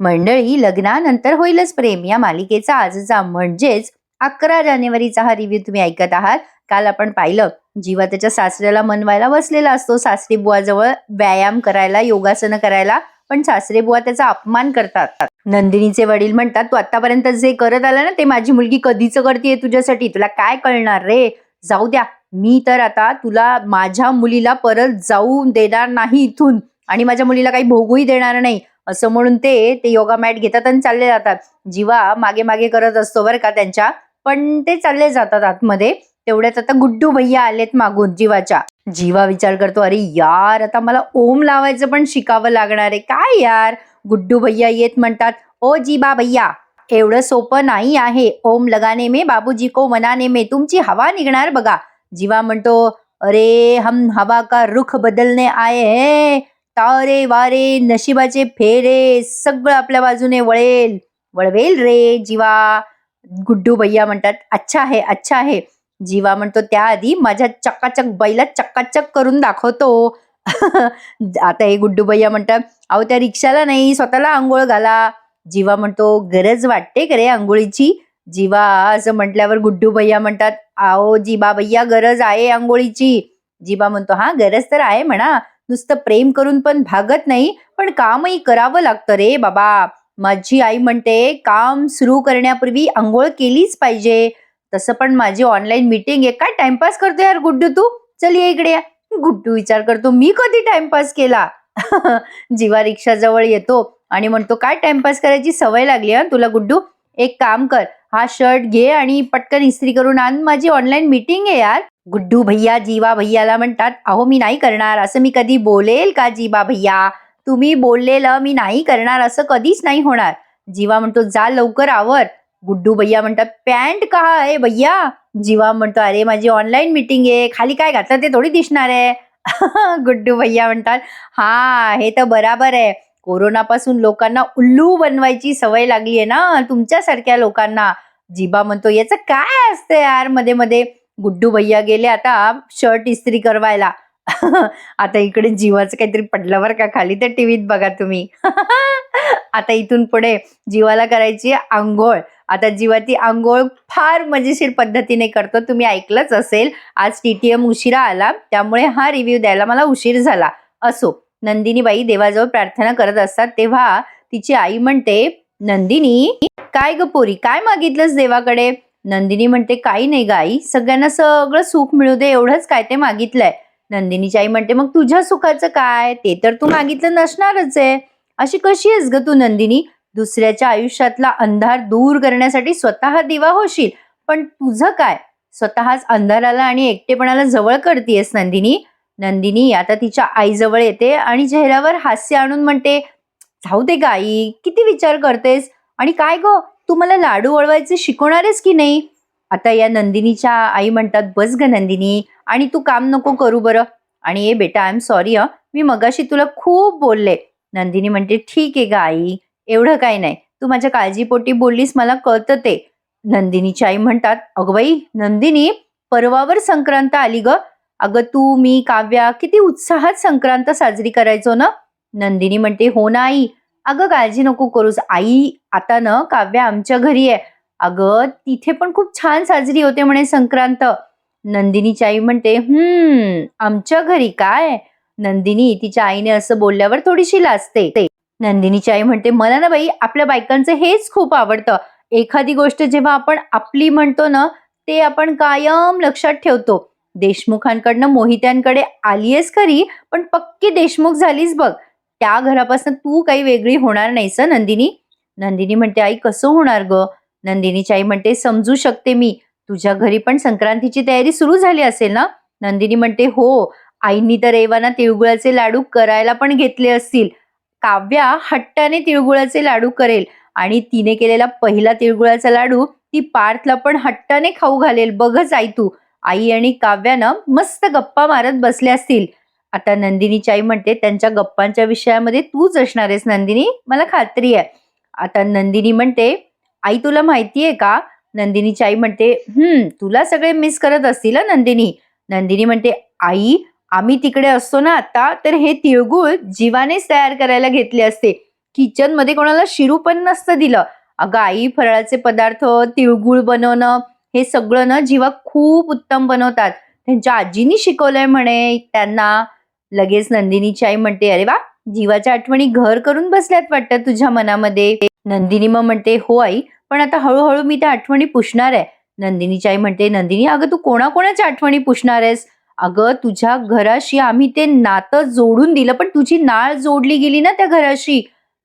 मंडळी, लग्नानंतर होईलच प्रेम या मालिकेचा आजचा म्हणजेच 11 जानेवारीचा हा रिव्ह्यू तुम्ही ऐकत आहात. काल आपण पाहिलं, जीवा त्याच्या सासऱ्याला मनवायला बसलेला असतो सासरी बुवाजवळ व्यायाम करायला, योगासनं करायला, पण सासरे बुवा त्याचा अपमान करतात. नंदिनीचे वडील म्हणतात, तू आतापर्यंत जे करत आला ना ते माझी मुलगी कधीच करतेय तुझ्यासाठी, तुला काय कळणार रे, जाऊ द्या, मी तर आता तुला माझ्या मुलीला परत जाऊ देणार नाही इथून आणि माझ्या मुलीला काही भोगूही देणार नाही असं म्हणून ते योगा मॅट घेतात आणि चालले जातात. जीवा मागे मागे करत असतो बरं का त्यांच्या, पण ते चालले जातात आतमध्ये. तेवढ्यात आता गुड्डू भैया आलेत मागून जीवाच्या. जीवा विचार करतो, अरे यार, आता मला ओम लावायचं पण शिकावं लागणार आहे. काय यार, गुड्डू भैया येत म्हणतात, ओ जीबा भैया, एवढं सोपं नाही आहे ओम लगाने में, बाबूजी को मनाने में, तुमची हवा निघणार बघा. जीवा म्हणतो, अरे हम हवा का रुख बदलने आए हैं, तारे वारे नशिबाचे फेरे सगळं आपल्या बाजूने वळवेल रे जीवा. गुड्डू भैया म्हणतात, अच्छा आहे, अच्छा आहे. जीवा म्हणतो, त्याआधी माझ्या चक्काचक बैला चक्काचक करून दाखवतो. आता हे गुड्डू भैया म्हणतात, अहो त्या रिक्षाला नाही, स्वतःला आंघोळ घाला. जीवा म्हणतो, गरज वाटते का रे आंघोळीची. जीवा असं म्हटल्यावर गुड्डू भैया म्हणतात, आओ जीबा भैया, गरज आहे आंघोळीची. जीवा म्हणतो, हा गरज तर आहे म्हणा, नुसतं प्रेम करून पण भागत नाही, पण कामही करावं लागतं रे बाबा. माझी आई म्हणते, काम सुरू करण्यापूर्वी आंघोळ केलीच पाहिजे. तसं पण माझी ऑनलाईन मीटिंग आहे. काय टाइमपास करतो यार गुड्डू तू, चल ये इकडे या. गुड्डू विचार करतो, मी कधी टाइमपास केला. जीवा रिक्षाजवळ येतो आणि म्हणतो, काय टाइमपास करायची सवय लागली हा तुला गुड्डू. एक काम कर, हा शर्ट घे आणि पटकन इस्त्री करून आण, माझी ऑनलाईन मीटिंग आहे यार. गुड्डू भैया जीवा भैयाला म्हणतात, अहो मी नाही करणार, असं मी कधी बोलेल का जीबा भैया. तुम्ही बोललेलं मी नाही करणार असं कधीच नाही होणार. जीवा म्हणतो, जा लवकर आवर. गुड्डू भैया म्हणतात, पॅन्ट कहा आहे भैया. जीवा म्हणतो, अरे माझी ऑनलाईन मीटिंग आहे, खाली काय घातलं ते थोडी दिसणार आहे. गुड्डू भैया म्हणतात, हा हे तर बराबर आहे, कोरोनापासून लोकांना उल्लू बनवायची सवय लागली आहे ना तुमच्यासारख्या लोकांना. जीबा म्हणतो, याचं काय असतं यार मध्ये मध्ये. गुड्डू भैया गेले आता शर्ट इस्त्री करवायला. आता इकडे जीवाचं काहीतरी पडलं बरं का खाली, तर टीव्हीत बघा तुम्ही. आता इथून पुढे जीवाला करायची आंघोळ. आता जीवा ती आंघोळ फार मजेशीर पद्धतीने करतो. तुम्ही ऐकलंच असेल, आज TTM उशिरा आला, त्यामुळे हा रिव्ह्यू द्यायला मला उशीर झाला. असो, नंदिनीबाई देवाजवळ प्रार्थना करत असतात तेव्हा तिची आई म्हणते, नंदिनी, काय ग पोरी, काय मागितलंस देवाकडे. नंदिनी म्हणते, काही नाही ग आई, सगळ्यांना सगळं सुख मिळू दे एवढंच काय ते मागितलंय. नंदिनीची आई म्हणते, मग तुझ्या सुखाचं काय, ते तर तू मागितलं नसणारच आहे. अशी कशी आहेस ग तू नंदिनी, दुसऱ्याच्या आयुष्यातला अंधार दूर करण्यासाठी स्वतः दिवा होशील, पण तुझं काय, स्वतःच अंधाराला आणि एकटेपणाला जवळ करतेयस नंदिनी. नंदिनी आता तिच्या आईजवळ येते आणि चेहऱ्यावर हास्य आणून म्हणते, जाऊ दे ग आई, किती विचार करतेस, आणि काय ग, तू मला लाडू वळवायचे शिकवणारेस की नाही. आता या नंदिनीच्या आई म्हणतात, बस ग नंदिनी, आणि तू काम नको करू बरं, आणि ए बेटा, आय एम सॉरी, मी मगाशी तुला खूप बोलले. नंदिनी म्हणते, ठीक आहे ग आई, एवढं काही नाही, तू माझ्या काळजीपोटी बोललीस, मला कळतं ते. नंदिनीची आई म्हणतात, अगं बाई नंदिनी, परवावर संक्रांत आली ग. अगं तू, मी, काव्या किती उत्साहात संक्रांत साजरी करायचो ना. नंदिनी म्हणते, हो ना आई, अगं काळजी नको करूस आई, आता ना काव्या आमच्या घरी आहे, अगं तिथे पण खूप छान साजरी होते म्हणे संक्रांत. नंदिनीची आई म्हणते, आमच्या घरी काय. नंदिनी तिच्या आईने असं बोलल्यावर थोडीशी लाजते. नंदिनीची आई म्हणते, मला ना बाई आपल्या बायकांचं हेच खूप आवडतं, एखादी गोष्ट जेव्हा आपण आपली म्हणतो ना, ते आपण कायम लक्षात ठेवतो. देशमुखांकडनं मोहित्यांकडे आलीयस खरी, पण पक्की देशमुख झालीस बघ. त्या घरापासून तू काही वेगळी होणार नाहीस नंदिनी. नंदिनी म्हणते, आई कसं होणार ग. नंदिनीची आई म्हणते, समजू शकते मी, तुझ्या घरी पण संक्रांतीची तयारी सुरू झाली असेल ना. नंदिनी म्हणते, हो, आईंनी तर एव्हाना तिळगुळाचे लाडू करायला पण घेतले असतील. काव्या हट्टाने तिळगुळाचे लाडू करेल आणि तिने केलेला पहिला तिळगुळाचा लाडू ती पार्थला पण हट्टाने खाऊ घालेल, बघच आई तू. आई आणि काव्यानं मस्त गप्पा मारत बसले असतील. आता नंदिनीची आई म्हणते, त्यांच्या गप्पांच्या विषयामध्ये तूच असणार आहेस नंदिनी, मला खात्री आहे. आता नंदिनी म्हणते, आई तुला माहितीये का. नंदिनीची आई म्हणते, तुला सगळे मिस करत असतील नंदिनी. नंदिनी म्हणते, आई आम्ही तिकडे असतो ना आता, तर हे तिळगुळ जीवानेच तयार करायला घेतले असते. किचनमध्ये कोणाला शिरू पण नसतं दिलं. अगं आई, फराळाचे पदार्थ, तिळगुळ बनवणं हे सगळं ना जीवा खूप उत्तम बनवतात. त्यांच्या आजीनी शिकवलंय म्हणे त्यांना. लगेच नंदिनीची आई म्हणते, "अरे वा, जीवाच्या आठवणी घर करून बसल्यात वाटतं तुझ्या मनामध्ये." नंदिनी मग म्हणते, "हो आई, पण आता हळूहळू मी त्या आठवणी पुसणार आहे." नंदिनीची आई म्हणते, "नंदिनी, अगं तू कोणाकोणाच्या आठवणी पुसणार आहेस? अगं तुझ्या घराशी आम्ही ते नातं जोडून दिलं, पण तुझी नाळ जोडली गेली ना त्या घराशी.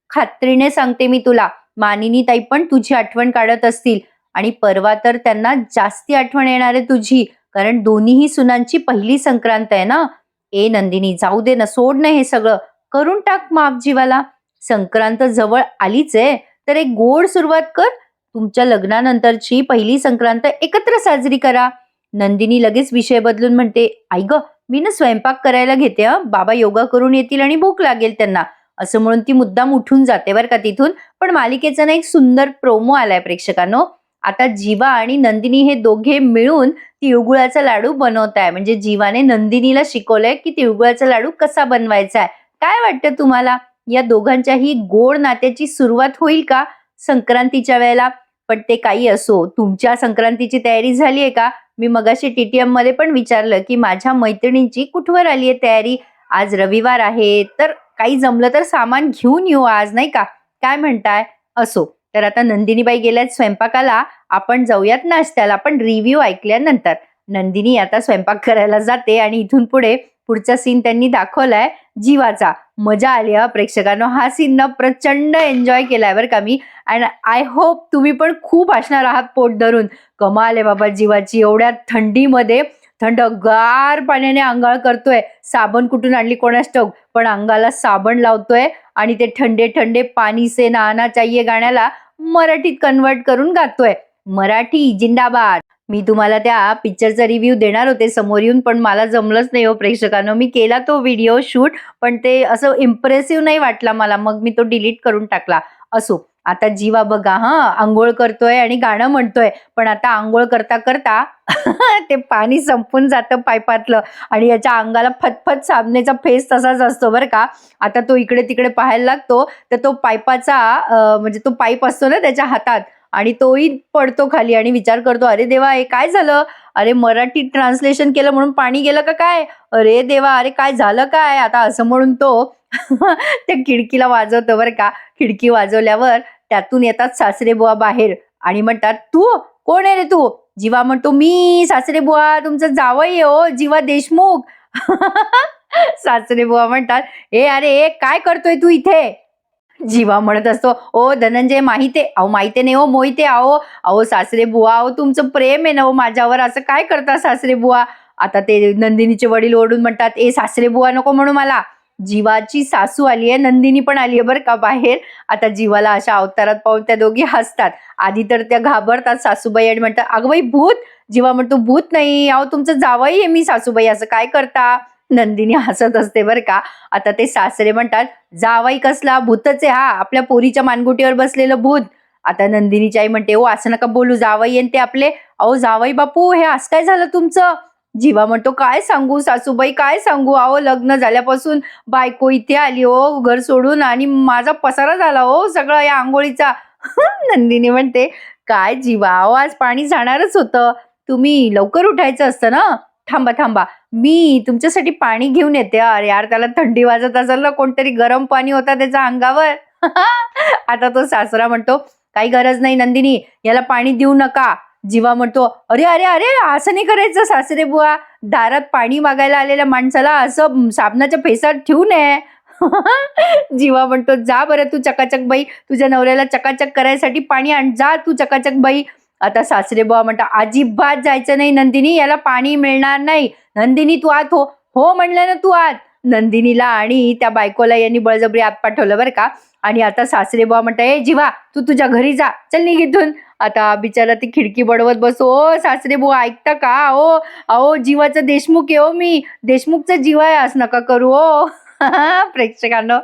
खात्रीने सांगते मी तुला, मानिनी ताई पण तुझी आठवण काढत असतील आणि परवा तर त्यांना जास्ती आठवण येणार आहे तुझी, कारण दोन्हीही सुनांची पहिली संक्रांत आहे ना." "ए नंदिनी, जाऊ दे ना, सोड ना हे सगळं, करून टाक माफ जीवाला. संक्रांत जवळ आलीच आहे, तर एक गोड सुरुवात कर. तुमच्या लग्नानंतरची पहिली संक्रांत एकत्र साजरी करा." नंदिनी लगेच विषय बदलून म्हणते, "आई ग, मी ना स्वयंपाक करायला घेते हं, बाबा योगा करून येतील आणि भूक लागेल त्यांना." असं म्हणून ती मुद्दाम उठून जाते बरं का तिथून. पण मालिकेचा ना एक सुंदर प्रोमो आलाय प्रेक्षकांनो. आता जीवा आणि नंदिनी हे दोघे मिळून तिळगुळाचा लाडू बनवताय. म्हणजे जीवाने नंदिनीला शिकवलंय की तिळगुळाचा लाडू कसा बनवायचा आहे. काय वाटतं तुम्हाला? या दोघांच्याही गोड नात्याची सुरुवात होईल का संक्रांतीच्या वेळेला? पण ते काही असो, तुमच्या संक्रांतीची तयारी झाली आहे का? मी मगाशी टीटीएम मध्ये पण विचारलं की माझ्या मैत्रिणींची कुठवर आली आहे तयारी. आज रविवार आहे, तर काही जमलं तर सामान घेऊन येऊ आज, नाही का? काय म्हणताय? असो, तर आता नंदिनीबाई गेल्यात स्वयंपाकाला, आपण जाऊयात नाश्त्याला. पण रिव्ह्यू ऐकल्यानंतर नंदिनी आता स्वयंपाक करायला जाते आणि इथून पुढे पुढचा सीन त्यांनी दाखवलाय जीवाचा. मजा आली हा प्रेक्षकांनो. हा सीन ना प्रचंड एन्जॉय केलाय बरं का मी. अँड आय होप तुम्ही पण खूप हसणार आहात पोट धरून. कमाल आहे बाबा जीवाची. एवढ्या थंडीमध्ये थंडगार पाण्याने अंघोळ करतोय. साबण कुठून आणली कोणास ठाऊक, पण अंगाला साबण लावतोय आणि ते ठंडे ठंडे पानी से नहाना चाहिए गाण्याला मराठीत कन्वर्ट करून गातोय. मराठी जिंदाबाद. मी तुम्हाला त्या पिक्चरचा रिव्ह्यू देणार होते समोर येऊन, पण मला जमलंच नाही हो प्रेक्षकांनो. मी केला तो व्हिडिओ शूट, पण ते असं इम्प्रेसिव्ह नाही वाटला मला. मग मी तो डिलीट करून टाकला. असो, आता जीवा बघा हां, अंघोळ करतोय आणि गाणं म्हणतोय. पण आता अंघोळ करता करता ते पाणी संपून जातं पाईपातलं आणि याच्या अंगाला फतफत साबणेचा फेस तसाच असतो बरं का. आता तो इकडे तिकडे पाहायला लागतो, तर तो पाईपाचा म्हणजे तो पाईप असतो ना त्याच्या हातात आणि तोही पडतो खाली आणि विचार करतो, "अरे देवा, हे काय झालं? अरे मराठी ट्रान्सलेशन केलं म्हणून पाणी गेलं का काय? अरे देवा, अरे काय झालं काय?" आता असं म्हणून तो त्या खिडकीला वाजवतो बरं का. खिडकी वाजवल्यावर त्यातून येतात सासरेबुवा बाहेर आणि म्हणतात, "तू कोण आहे रे तू?" जीवा म्हणतो, "मी सासरेबुवा, तुमचा जावई आहे हो, जीवा देशमुख." सासरेबुवा म्हणतात, "ए अरे, काय करतोय तू इथे?" जीवा म्हणत असतो, "ओ धनंजय माहिते, अहो माहिती नाही हो मोहिते, अहो अहो सासरे बुवा, अहो तुमचं प्रेम आहे ना हो माझ्यावर, असं काय करता सासरे बुवा?" आता ते नंदिनीचे वडील ओरडून म्हणतात, "ए सासरे बुवा नको म्हणू मला." जीवाची सासू आली आहे, नंदिनी पण आली आहे बरं का बाहेर. आता जीवाला अशा अवतारात पाहून त्या दोघी हसतात. आधी तर त्या घाबरतात सासूबाई आणि म्हणतात, "अगं बाई भूत." जीवा म्हणतो, "भूत नाही, अहो तुमचं जावई आहे मी सासूबाई, असं काय करता?" नंदिनी हसत असते बरं का. आता ते सासरे म्हणतात, "जावई कसला, भूतच आहे हा, आपल्या पोरीच्या मानगुटीवर बसलेलं भूत." आता नंदिनीची आई म्हणते, "ओ असं नका बोलू, जावई आणि ते आपले." "अहो जावई बापू, हे असं काय झालं तुमचं?" जीवा म्हणतो, "काय सांगू सासूबाई, काय सांगू, अहो लग्न झाल्यापासून बायको इथे आली हो घर सोडून आणि माझा पसारा झाला हो सगळा या अंघोळीचा." नंदिनी म्हणते, "काय जीवा, अहो आज पाणी जाणारच होतं, तुम्ही लवकर उठायचं असतं ना." "थांबा थांबा, मी तुमच्यासाठी पाणी घेऊन येते." अरे यार, त्याला थंडी वाजत असेल ना, कोणतरी गरम पाणी होता त्याच्या अंगावर. आता तो सासरा म्हणतो, "काही गरज नाही नंदिनी, याला पाणी देऊ नका." जीवा म्हणतो, "अरे अरे अरे, असं नाही करायचं सासरे बुवा, दारात पाणी मागायला आलेल्या माणसाला असं साबणाच्या फेसात ठेवू नये." जीवा म्हणतो, "जा बरं तू चकाचक बाई, तुझ्या नवऱ्याला चकाचक करायसाठी पाणी आण, जा तू चकाचक बाई." आता सासरे बुवा म्हणतात, "अजिबात जायचं नाही नंदिनी, याला पाणी मिळणार नाही. नंदिनी तू आत हो." "हो म्हणलं ना तू आत." नंदिनीला आणि त्या बायकोला यांनी बळजबरी आत पाठवलं बरं का. आणि आता सासरे बुवा म्हणतात, "ए जीवा, तू तुझ्या घरी जा, चल निघ इथून." आता बिचारा ती खिडकी बडवत बसो, "ओ सासरे बुवा ऐकता का? अहो अहो जीवाचा देशमुख आहे हो मी, देशमुखचा जीवा आहे, असं नका करू हो." प्रेक्षकांनो,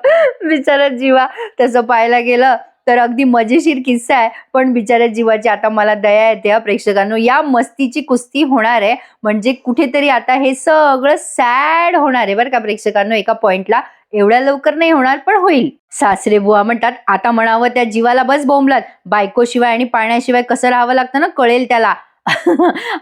बिचारा जीवा तसं पाहायला गेलं तर अगदी मजेशीर किस्सा आहे, पण बिचाऱ्या जीवाची आता मला दया येते प्रेक्षकांनो. या मस्तीची कुस्ती होणार आहे, म्हणजे कुठेतरी आता हे सगळं सॅड होणार आहे बरं का प्रेक्षकांनो एका पॉइंटला. एवढ्या लवकर नाही होणार, पण होईल. सासरे बुवा म्हणतात, आता म्हणावं त्या जीवाला बस बोंबलात, बायकोशिवाय आणि पाण्याशिवाय कसं राहावं लागतं ना कळेल त्याला.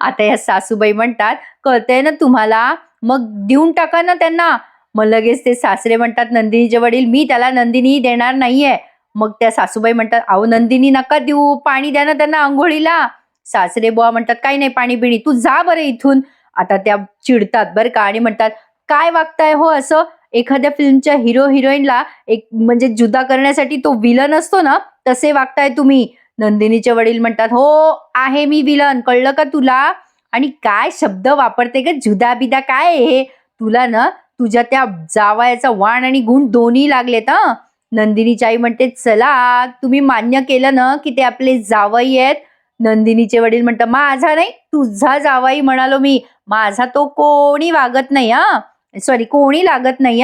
आता या सासूबाई म्हणतात, कळतंय ना तुम्हाला, मग देऊन टाका ना त्यांना. मग लगेच ते सासरे म्हणतात, नंदिनीचे वडील, मी त्याला नंदिनी देणार नाहीये. मग त्या सासूबाई म्हणतात, अहो नंदिनी नका देऊ, पाणी द्या ना त्यांना आंघोळीला. सासरे बुवा म्हणतात, काही नाही पाणी बिणी, तू जा बरं इथून. आता त्या चिडतात बरं का आणि म्हणतात, काय वागताय हो असं? एखाद्या फिल्मच्या हिरो हिरोईनला एक म्हणजे जुदा करण्यासाठी तो विलन असतो ना, तसे वागताय तुम्ही. नंदिनीचे वडील म्हणतात, हो आहे मी विलन, कळलं का तुला? आणि काय शब्द वापरते का, जुदा बिदा काय आहे हे? तुला ना तुझ्या त्या जावयाचा वाण आणि गुण दोन्ही लागलेत. नंदिनीची आई म्हणते, चला तुम्ही मान्य केलं ना की ते आपले जावई आहेत. नंदिनीचे वडील म्हणतात, माझा नाही तुझा जावई म्हणालो मी, माझा तो कोणी वागत नाही सॉरी कोणी लागत नाही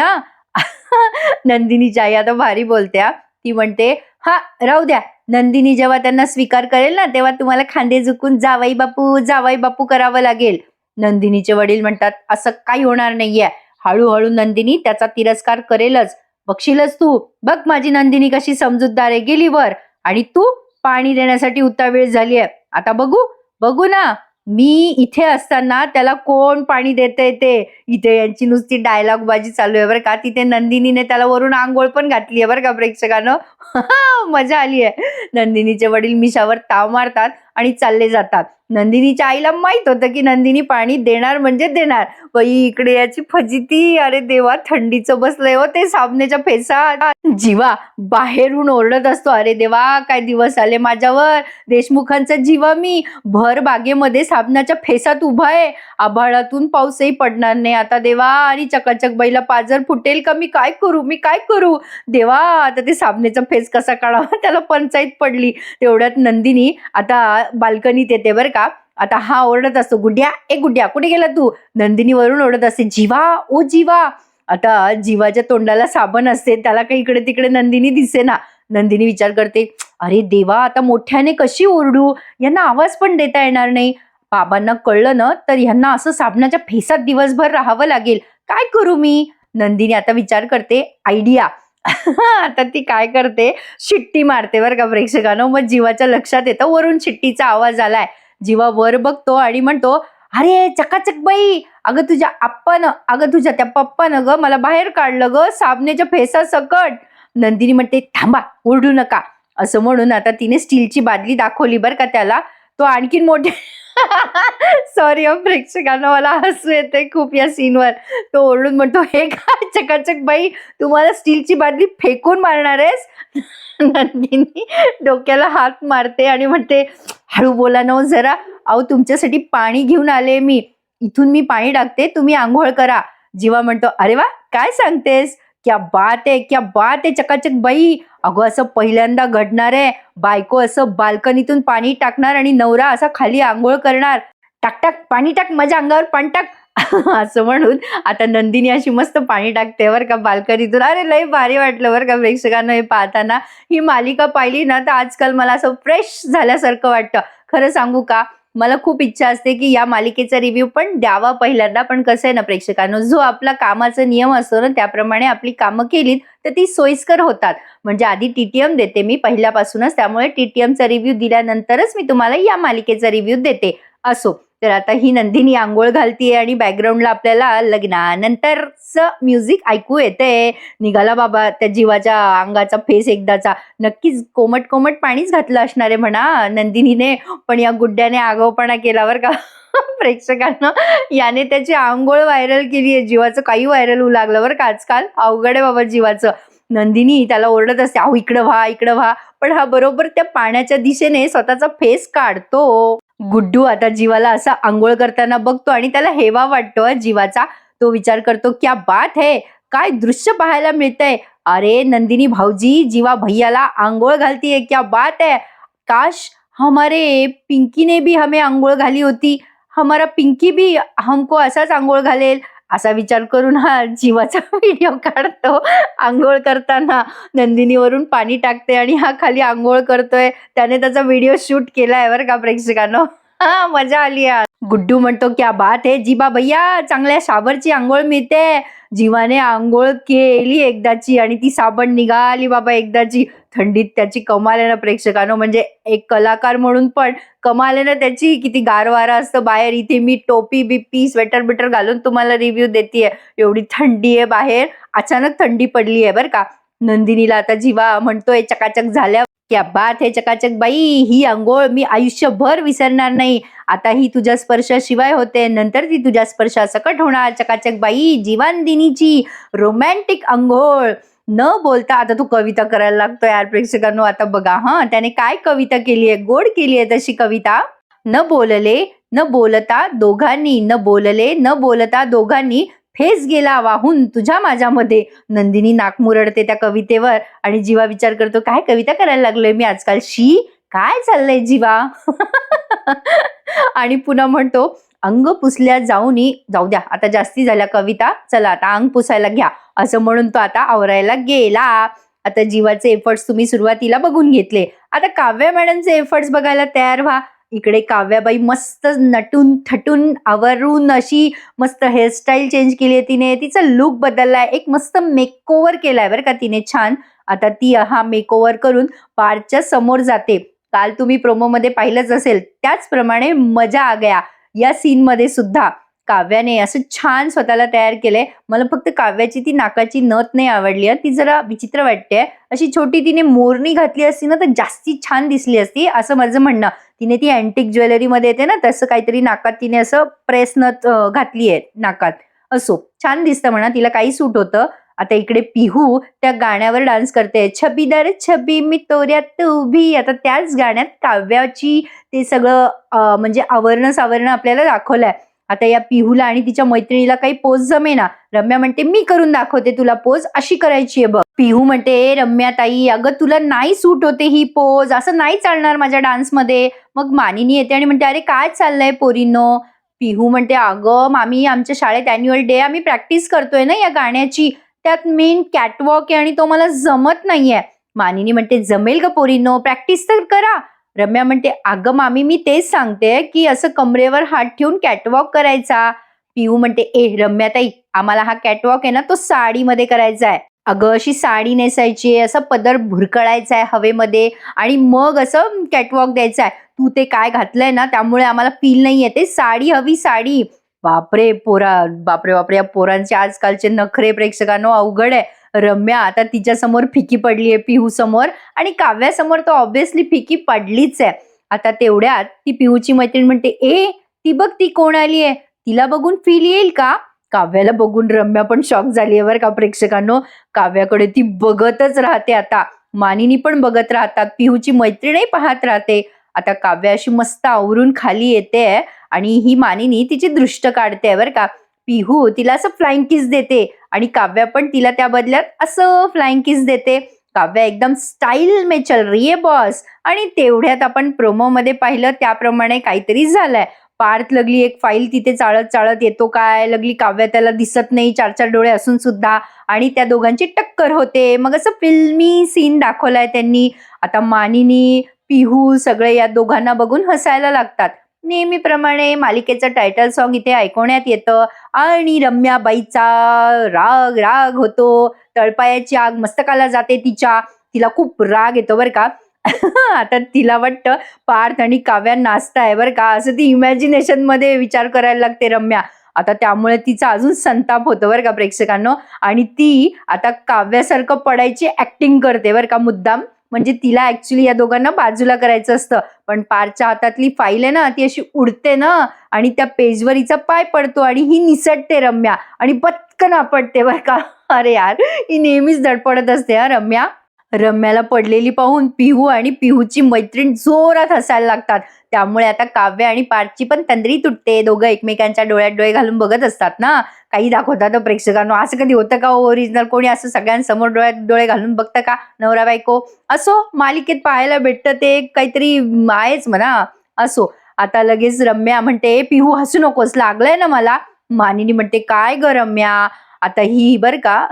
नंदिनीची आई आता भारी बोलते ती म्हणते, हा राहू द्या, नंदिनी जेव्हा त्यांना स्वीकार करेल ना तेव्हा तुम्हाला खांदे झुकून जावई बापू करावं लागेल. नंदिनीचे वडील म्हणतात, असं काही होणार नाहीये, हळूहळू नंदिनी त्याचा तिरस्कार करेलच, बघशीलच तू. बघ माझी नंदिनी कशी समजूतदार आहे, गेली वर, आणि तू पाणी देण्यासाठी उतावीळ झालीये. आता बघू बघू ना, मी इथे असताना त्याला कोण पाणी देतंय ते. इथे यांची नुसती डायलॉग बाजी चालू आहे बरं का. तिथे नंदिनीने त्याला वरून आंघोळ पण घातली आहे बरं का प्रेक्षकांनो. मजा आली आहे. नंदिनीचे वडील मिशावर ताव मारतात आणि चालले जातात. नंदिनीच्या आईला माहित होतं की नंदिनी पाणी देणार म्हणजे देणार. बाई इकडे याची फजिती, अरे देवा, थंडीचं बसलंय हो ते साबणाच्या फेसा. जीवा बाहेरून ओरडत असतो, अरे देवा काय दिवस आले माझ्यावर, देशमुखांचा जीवा मी भर बागेमध्ये साबणाच्या फेसात उभा आहे, आभाळातून पाऊसही पडणार नाही आता देवा, आणि चकाचक बाईला पाजर फुटेल का, मी काय करू देवा. आता ते साबणाचा फेस कसा काढावा, त्याला पंचायत पडली. तेवढ्यात नंदिनी आता बाल्कनीत येते बरं का. आता हा ओरडत असतो, गुड्या कुठे गेला तू? नंदिनी वरून ओरडत असते, जीवा ओ जीवा. आता जीवाच्या तोंडाला साबण असते, त्याला काही इकडे तिकडे नंदिनी दिसेना. नंदिनी विचार करते, अरे देवा आता मोठ्याने कशी ओरडू, यांना आवाज पण देता येणार नाही. बाबांना कळलं ना तर ह्यांना असं साबणाच्या फेसात दिवसभर राहावं लागेल, काय करू मी? नंदिनी आता विचार करते, आयडिया. आता ती काय करते, शिट्टी मारते बरं का प्रेक्षकांनो. मग जीवाच्या लक्षात येतं वरून शिट्टीचा आवाज आलाय. जीवा वर बघतो आणि म्हणतो, अरे चकाचक बाई, अगं तुझ्या त्या पप्पानं ग मला बाहेर काढलं ग साबणाच्या फेसा सकट. नंदिनी म्हणते, थांबा ओरडू नका, असं म्हणून आता तिने स्टीलची बादली दाखवली बरं का त्याला. तो आणखीन मोठे सॉरी प्रेक्षकांना, मला हसू येते खूप या सीनवर. तो ओरडून म्हणतो, हे काय चकाचक बाई, तुम्हाला स्टीलची बादली फेकून मारणार आहेस? नंदिनी डोक्याला हात मारते आणि म्हणते, हळू बोला ना जरा, अहो तुमच्यासाठी पाणी घेऊन आले मी, इथून मी पाणी टाकते, तुम्ही आंघोळ करा. जीवा म्हणतो, अरे वा काय सांगतेस, क्या बात आहे चकाचक बाई. अगं असं पहिल्यांदा घडणार आहे, बायको असं बाल्कनीतून पाणी टाकणार आणि नवरा असा खाली आंघोळ करणार. टाक पाणी टाक, माझ्या अंगावर पाणी टाक. असं म्हणून आता नंदिनी अशी मस्त पाणी टाकते बरं का बाल्कनीतून. अरे लय भारी वाटलं बरं का प्रेक्षकांना हे पाहताना. ही मालिका पाहिली ना तर आजकाल मला असं फ्रेश झाल्यासारखं वाटतं. खरं सांगू का, मला खूप इच्छा असते की या मालिकेचा रिव्ह्यू पण द्यावा पहिल्यांदा, पण कसं आहे ना प्रेक्षकांनो, जो आपला कामाचा नियम असतो ना त्याप्रमाणे आपली कामं केलीत तर ती सोयीस्कर होतात. म्हणजे आधी TTM देते मी पहिल्यापासूनच, त्यामुळे TTMचा रिव्ह्यू दिल्यानंतरच मी तुम्हाला या मालिकेचा रिव्ह्यू देते. असो, तर आता ही नंदिनी आंघोळ घालतीये आणि बॅकग्राऊंडला आपल्याला लग्नानंतरचं म्युझिक ऐकू येते. निघाला बाबा त्या जीवाच्या अंगाचा फेस एकदाचा. नक्कीच कोमट कोमट पाणीच घातलं असणार आहे म्हणा नंदिनीने, पण या गुड्ड्याने आगाऊपणा केला बरं का. प्रेक्षकांना याने त्याची आंघोळ व्हायरल केली आहे. जीवाचं काही व्हायरल होऊ लागलं बरं का आजकाल. अवघड आहे बाबा जीवाचं. नंदिनी त्याला ओरडत असते, अहो इकडं व्हा, पण हा बरोबर त्या पाण्याच्या दिशेने स्वतःचा फेस काढतो. गुड्डू आता जीवाला असा आंघोळ करताना बघतो आणि त्याला हेवा वाटतो जीवाचा. तो विचार करतो, क्या बात है, काय दृश्य पाहायला मिळतंय. अरे नंदिनी भाऊजी जीवा भैयाला आंघोळ घालतीये, क्या बात है. काश हमारे पिंकी ने भी हमें आंघोळ घाली होती, हमारा पिंकी भी हमको असाच आंघोळ घालेल. असा विचार करून हा जीवाचा व्हिडिओ काढतो. अंघोळ करताना नंदिनीवरून पाणी टाकते आणि हा खाली अंघोळ करतोय. त्याने त्याचा व्हिडिओ शूट केलाय बरं का प्रेक्षकांनो. हा मजा आली यार. गुड्डू म्हणतो क्या बात है जीवा भैया, चांगल्या शावरची अंघोळ मिळते. जीवाने अंघोळ केली एकदाची आणि ती साबण निघाली बाबा एकदाची. थंडीत त्याची कमाल आहे ना प्रेक्षकांनो. म्हणजे एक कलाकार म्हणून पण कमाल आहे ना त्याची. किती गार वारा असतं बाहेर. इथे मी टोपी बिप्पी स्वेटर बिटर घालून तुम्हाला रिव्ह्यू देतेय. एवढी थंडी आहे बाहेर. अचानक थंडी पडली आहे बरं का. नंदिनीला आता जीवा म्हणतोय चकाचक झाल्या, क्या बात है चकाचक बाई, ही अंघोळ मी आयुष्यभर विसरणार नाही. आता ही तुझ्या स्पर्शाशिवाय होते, नंतर ती तुझ्या स्पर्शासकट होणार. चकाचक बाई, जीवनदिनीची रोमॅन्टिक अंघोळ. न बोलता आता तू कविता करायला लागतो यार प्रेक्षकांनो. आता बघा हा त्याने काय कविता केली आहे, गोड केली आहे तशी कविता. न बोलले न बोलता दोघांनी, न बोलले न बोलता दोघांनी फेस गेला वाहून तुझ्या माझ्यामध्ये. नंदिनी नाक मुरडते त्या कवितेवर आणि जीवा विचार करतो काय कविता करायला लागलोय मी आजकाल. शी काय चाललंय जीवा. आणि पुन्हा म्हणतो अंग पुसल्या जाऊ द्या आता जास्ती झाल्या कविता, चला आता अंग पुसायला घ्या, असं म्हणून तो आता आवरायला गेला. आता जीवाचे एफर्ट्स तुम्ही सुरुवातीला बघून घेतले. आता काव्या मॅडमचे एफर्ट्स बघायला तयार व्हा. इकडे काव्याबाई मस्त नटून थटून आवरून अशी मस्त हेअरस्टाईल चेंज केली आहे तिने. तिचा लुक बदललाय, एक मस्त मेकओव्हर केलाय बरं का तिने छान. आता ती हा मेकओव्हर करून पार्कच्या समोर जाते. काल तुम्ही प्रोमो मध्ये पाहिलंच असेल त्याचप्रमाणे मजा आ गया या सीन मध्ये सुद्धा काव्याने असं छान स्वतःला तयार केलंय. मला फक्त काव्याची ती नाकाची नथ नाही आवडली, ती जरा विचित्र वाटते. अशी छोटी तिने मोरणी घातली असती ना तर जास्ती छान दिसली असती असं माझं म्हणणं. तिने ती अँटिक ज्वेलरी मध्ये येते ना तसं काहीतरी नाकात तिने असं प्रेस नथ घातली आहे नाकात. असो छान दिसतं म्हणा, तिला काही सूट होतं. आता इकडे पिहू त्या गाण्यावर डान्स करते, छबीदार छबी मी तोऱ्यात उभी. आता त्याच गाण्यात काव्याची ते सगळं म्हणजे आवरण आपल्याला दाखवलंय. आता या पिहूला आणि तिच्या मैत्रिणीला काही पोज जमेना. रम्या म्हणते मी करून दाखवते तुला पोज, अशी करायची आहे बघ. पिहू म्हणते रम्या ताई अगं तुला नाही सूट होते ही पोज, असं नाही चालणार माझ्या डान्स मध्ये. मग मानिनी येते आणि म्हणते अरे काय चाललंय पोरींनो. पिहू म्हणते अगं मामी आमच्या शाळेत अॅन्युअल डे आम्ही प्रॅक्टिस करतोय ना या गाण्याची, त्यात मेन कॅटवॉक आहे आणि तो मला जमत नाहीये. मानिनी म्हणते जमेल का पोरींनो, प्रॅक्टिस तर करा. रम्या म्हणते अगं मामी मी तेच सांगते की असं कमरेवर हात ठेवून कॅटवॉक करायचा. पिहू म्हणते ए रम्या ताई आम्हाला हा कॅटवॉक आहे ना तो साडीमध्ये करायचा आहे. अगं अशी साडी नेसायची, असं पदर भुरकळायचा आहे हवेमध्ये आणि मग असं कॅटवॉक द्यायचा आहे. तू ते काय घातलंय ना त्यामुळे आम्हाला फील नाही येते, साडी हवी साडी. बापरे बापरे या पोरांचे आजकालचे नखरे प्रेक्षकांनो अवघड आहे. रम्या आता तिच्या समोर फिकी पडली आहे पिहू समोर आणि काव्यासमोर तर ऑब्व्हियसली फिकी पडलीच आहे. आता तेवढ्यात ती पिहूची मैत्रीण म्हणते ए ती बघ ती कोण आली आहे, तिला बघून फील येईल का. काव्याला बघून रम्या पण शॉक झाली आहे बरं का प्रेक्षकांनो. काव्याकडे ती बघतच राहते. आता मानिनी पण बघत राहतात, पिहूची मैत्रीणही पाहत राहते. आता काव्या अशी मस्त आवरून खाली येते आणि ही मानिनी तिची दृष्ट काढते बरं का. पिहू तिला असं फ्लाइंग किस देते आणि काव्या पण तिला त्या बदल्यात असं फ्लाइंग किस देते. काव्या एकदम स्टाईल में चल रही है बॉस. आणि तेवढ्यात आपण प्रोमो मध्ये पाहिलं त्याप्रमाणे काहीतरी झालंय. पार्थ लगली एक फाईल तिथे चाळत चाळत येतो काय, लगली काव्या त्याला दिसत नाही 4 डोळे असून सुद्धा, आणि त्या दोघांची टक्कर होते. मग असं फिल्मी सीन दाखवलाय त्यांनी. आता मानिनी पिहू सगळे या दोघांना बघून हसायला लागतात. नेहमीप्रमाणे मालिकेचं टायटल सॉन्ग इथे ऐकवण्यात येतं आणि रम्याबाईचा राग राग होतो. तळपायाची आग मस्तकाला जाते तिच्या, तिला खूप राग येतो बरं का. आता तिला वाटतं पार्थ आणि काव्या नाचताय बरं का, असं ती इमॅजिनेशन मध्ये विचार करायला लागते रम्या. आता त्यामुळे तिचा अजून संताप होतो बरं का प्रेक्षकांनो. आणि ती आता काव्यासारखं पडायची ऍक्टिंग करते बरं का मुद्दाम. म्हणजे तिला ऍक्च्युली या दोघांना बाजूला करायचं असतं, पण पारच्या हातातली फाईल आहे ना ती अशी उडते ना आणि त्या पेजवर हिचा पाय पडतो आणि ही निसटते रम्या आणि पटकन आपटते बरं का. अरे यार ही नेहमीच धडपडत असते हा रम्या. रम्याला पडलेली पाहून पिहू आणि पिहूची मैत्रीण जोरात हसायला लागतात. त्यामुळे आता काव्य आणि पार्थची पण तंद्री तुटते. दोघं एकमेकांच्या डोळ्यात डोळे घालून बघत असतात ना, काही दाखवतात प्रेक्षकांनो. असं कधी होतं का ओरिजिनल कोणी असं सगळ्यांसमोर डोळ्यात डोळे घालून बघतं का नवरा बायको. असो मालिकेत पाहायला भेटतं ते काहीतरी आहेच म्हणा. असो आता लगेच रम्या म्हणते पिहू हसू नकोस लागलंय ना मला. मानिनी म्हणते, "काय गं रम्या?" आता ही बरं का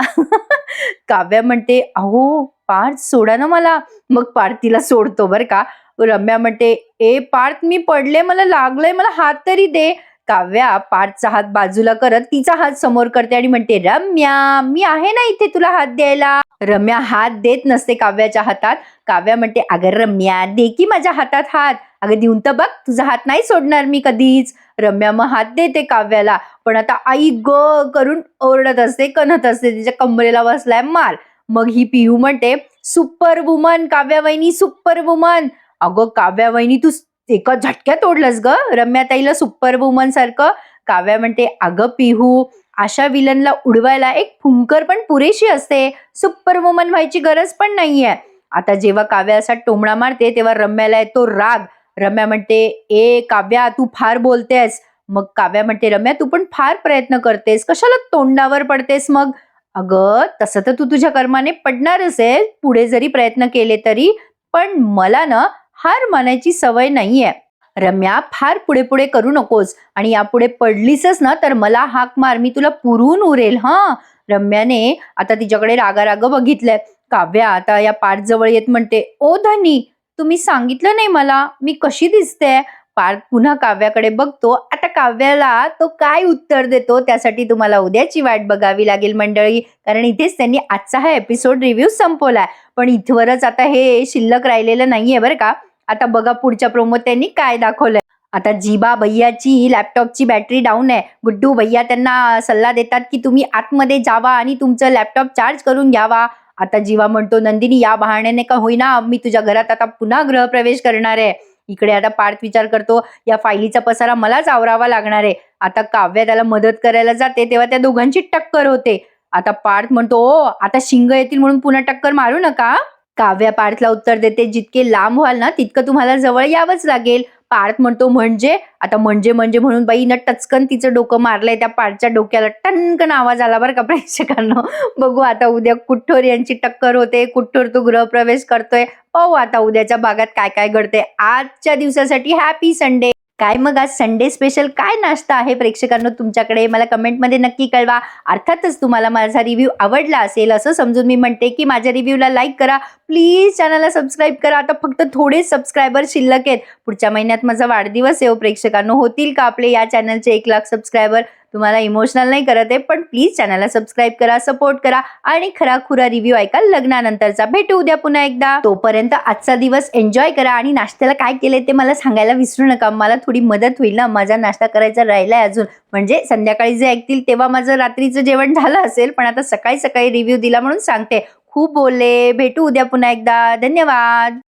काव्या म्हणते, "अहो पार्थ सोडा ना मला." मग पार्थ तिला सोडतो बरं का. रम्या म्हणते, "ए पार्थ मी पडले, मला लागलंय, मला हात तरी दे." काव्या पार्थचा हात बाजूला करत तिचा हात समोर करते आणि म्हणते, "रम्या, मी आहे ना इथे तुला हात द्यायला." रम्या हात देत नसते काव्याच्या हातात. काव्या म्हणते, "अगं रम्या, दे की माझ्या हातात हात. अगं देऊन तर बघ, तुझा हात नाही सोडणार मी कधीच." रम्या मग हात देते काव्याला. पण आता आई ग करून ओरडत असते, कणत असते, तिच्या कमरेला बसलाय मार. मग ही पिहू म्हणते, "सुपर वुमन काव्या वहिनी, सुपर वुमन." अगं काव्या वहिनी तू एका झटक्यात ओढलंस ग रम्याताईला सुपर वुमन सारखं. काव्या म्हणते, "अगं पिहू, अशा विलनला उडवायला एक फुंकर पण पुरेशी असते, सुपर वुमन व्हायची गरज पण नाहीये." आता जेव्हा काव्या असा टोमणा मारते तेव्हा रम्याला येतो राग. रम्या म्हणते, "ए काव्या, तू फार बोलतेस." मग काव्या म्हणते, "रम्या तू पण फार प्रयत्न करतेस, कशाला तोंडावर पडतेस मग?" "अगं तसं तर तू तुझ्या कर्माने पडणार असेल पुढे जरी प्रयत्न केले तरी, पण मला ना हार मानायची सवय नाहीये. रम्या फार पुढे पुढे करू नकोस आणि यापुढे पडलीसच ना तर मला हाक मार, मी तुला पुरून उरेल हा." रम्याने आता तिच्याकडे रागाराग बघितलंय. काव्या आता या पार्थ जवळ येत म्हणते, "ओ धनी, तुम्ही सांगितलं नाही मला मी कशी दिसते." पार्थ पुन्हा काव्याकडे बघतो. आता काव्याला तो काय उत्तर देतो त्यासाठी तुम्हाला उद्याची वाट बघावी लागेल मंडळी, कारण इथेच त्यांनी आजचा हा एपिसोड रिव्ह्यू संपवलाय. पण इथवरच आता हे शिल्लक राहिलेलं नाहीये बरं का. आता बघा पुढच्या प्रोमोत त्यांनी काय दाखवलंय. आता जीबा भैयाची लॅपटॉपची बॅटरी डाऊन आहे. गुड्डू भैया त्यांना सल्ला देतात की तुम्ही आतमध्ये जावा आणि तुमचं लॅपटॉप चार्ज करून घ्यावा. आता जीवा म्हणतो, "नंदिनी या बहाण्याने का होईना मी तुझ्या घरात आता पुन्हा गृहप्रवेश करणार आहे." इकडे आता पार्थ विचार करतो, या फायलीचा पसारा मलाच आवरावा लागणार आहे. आता काव्या त्याला मदत करायला जाते तेव्हा त्या दोघांची टक्कर होते. आता पार्थ म्हणतो, "ओ आता शिंग येतील म्हणून पुन्हा टक्कर मारू नका." काव्या पार्थला उत्तर देते, "जितके लांब व्हाल ना तितकं तुम्हाला जवळ यावंच लागेल." पार्थ म्हणतो, "म्हणजे?" आता म्हणजे म्हणजे म्हणून बाईनं टचकन तिचं डोकं मारलंय त्या पार्थच्या डोक्याला. टनकन आवाज आला बरं का प्रेक्षकांनो. बघू आता उद्या कुठ्ठोर यांची टक्कर होते, कुठ्ठोर तो गृहप्रवेश करतोय. पाहू आता उद्याच्या भागात काय काय घडते. आजच्या दिवसासाठी हॅपी संडे. काय मग आज संडे स्पेशल काय नाश्ता आहे प्रेक्षकांनो तुमच्याकडे, मला कमेंटमध्ये नक्की कळवा. अर्थातच तुम्हाला माझा रिव्ह्यू आवडला असेल असं समजून मी म्हणते की माझ्या रिव्ह्यूला लाईक करा, प्लीज चॅनलला सबस्क्राईब करा. आता फक्त थोडे सबस्क्रायबर शिल्लक आहेत. पुढच्या महिन्यात माझा वाढदिवस आहे. प्रेक्षकांनो, होतील का आपले या चॅनलचे 1,00,000 सबस्क्रायबर? तुम्हाला इमोशनल नाही करत आहे, पण प्लीज चॅनलला सबस्क्राईब करा, सपोर्ट करा आणि खराखुरा रिव्ह्यू ऐका लग्नानंतरचा. भेटू उद्या पुन्हा एकदा. तोपर्यंत आजचा दिवस एन्जॉय करा आणि नाश्त्याला काय केलंय ते मला सांगायला विसरू नका. मला थोडी मदत होईल ना, माझा नाश्ता करायचा राहिलाय अजून. म्हणजे संध्याकाळी जे ऐकतील तेव्हा माझं रात्रीचं जेवण झालं असेल, पण आता सकाळी सकाळी रिव्ह्यू दिला म्हणून सांगते. खूप बोलले. भेटू उद्या पुन्हा एकदा. धन्यवाद.